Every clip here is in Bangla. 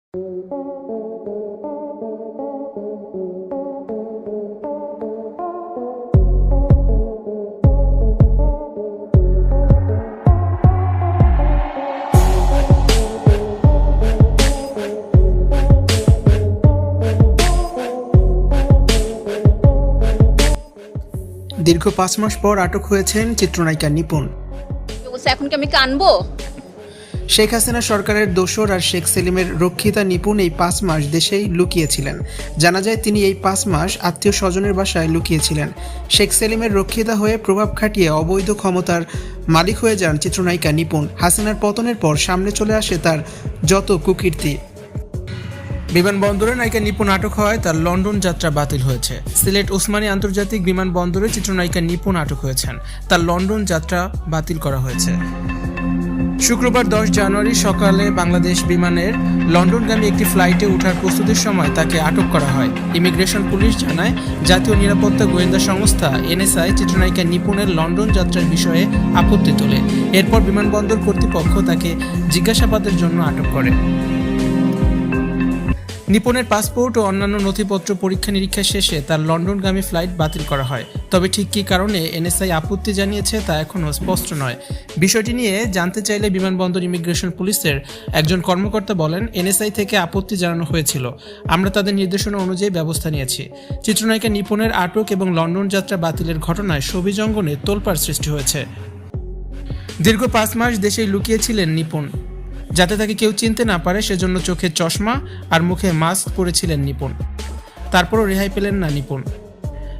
দীর্ঘ ৫ মাস পর আটক হয়েছেন চিত্রনায়িকা নিপুণ। এখন কি আমি কানবো? শেখ হাসিনা সরকারের দোসর আর শেখ সেলিমের রক্ষিতা নিপুণ এই ৫ মাস দেশেই লুকিয়েছিলেন। জানা যায় তিনি এই ৫ মাস আত্মীয় স্বজনের বাসায় লুকিয়েছিলেন। শেখ সেলিমের রক্ষিতা হয়ে প্রভাব খাটিয়ে অবৈধ ক্ষমতার মালিক হয়ে যান চিত্রনায়িকা নিপুণ। হাসিনার পতনের পর সামনে চলে আসে তার যত কুকীর্তি। বিমানবন্দরে নায়িকা নিপুণ আটক হয়, তার লন্ডন যাত্রা বাতিল হয়েছে। সিলেট ওসমানী আন্তর্জাতিক বিমানবন্দরে চিত্রনায়িকা নিপুণ আটক হয়েছেন, তার লন্ডন যাত্রা বাতিল করা হয়েছে। শুক্রবার ১০ জানুয়ারি সকালে বাংলাদেশ বিমানের লন্ডনগামী একটি ফ্লাইটে ওঠার প্রস্তুতির সময় তাকে আটক করা হয়। ইমিগ্রেশন পুলিশ জানায়, জাতীয় নিরাপত্তা গোয়েন্দা সংস্থা এনএসআই চিত্রনায়িকা নিপুণের লন্ডন যাত্রার বিষয়ে আপত্তি তোলে। এরপর বিমানবন্দর কর্তৃপক্ষ তাকে জিজ্ঞাসাবাদের জন্য আটক করে। নিপুণের পাসপোর্ট ও অন্যান্য নথিপত্র পরীক্ষা নিরীক্ষা শেষে তার লন্ডনগামী ফ্লাইট বাতিল করা হয়। তবে ঠিক কী কারণে এনএসআই আপত্তি জানিয়েছে তা এখনও স্পষ্ট নয়। বিষয়টি নিয়ে জানতে চাইলে বিমানবন্দর ইমিগ্রেশন পুলিশের একজন কর্মকর্তা বলেন, এনএসআই থেকে আপত্তি জানানো হয়েছিল, আমরা তাদের নির্দেশনা অনুযায়ী ব্যবস্থা নিয়েছি। চিত্রনায়িকা নিপুণের আটক এবং লন্ডন যাত্রা বাতিলের ঘটনায় শোবিজ অঙ্গনে তোলপাড় সৃষ্টি হয়েছে। দীর্ঘ ৫ মাস দেশেই লুকিয়েছিলেন নিপুণ, যাতে তাকে কেউ চিনতে না পারে সেজন্য চোখে চশমা আর মুখে মাস্ক পরেছিলেন নিপুণ। তারপরও রেহাই পেলেন না নিপুণ।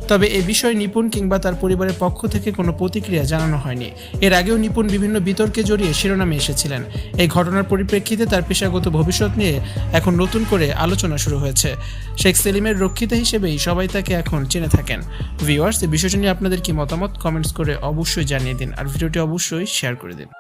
তবে এ বিষয়ে নিপুণ কিংবা তার পরিবারের পক্ষ থেকে কোনো প্রতিক্রিয়া জানানো হয়নি। এর আগেও নিপুণ বিভিন্ন বিতর্কে জড়িয়ে শিরোনামে এসেছিলেন। এই ঘটনার পরিপ্রেক্ষিতে তার পেশাগত ভবিষ্যৎ নিয়ে এখন নতুন করে আলোচনা শুরু হয়েছে। শেখ সেলিমের রক্ষিতা হিসেবেই সবাই তাকে এখন চিনে থাকেন। ভিউয়ার্স, এই বিষয়টি নিয়ে আপনাদের কি মতামত কমেন্টস করে অবশ্যই জানিয়ে দিন, আর ভিডিওটি অবশ্যই শেয়ার করে দিন।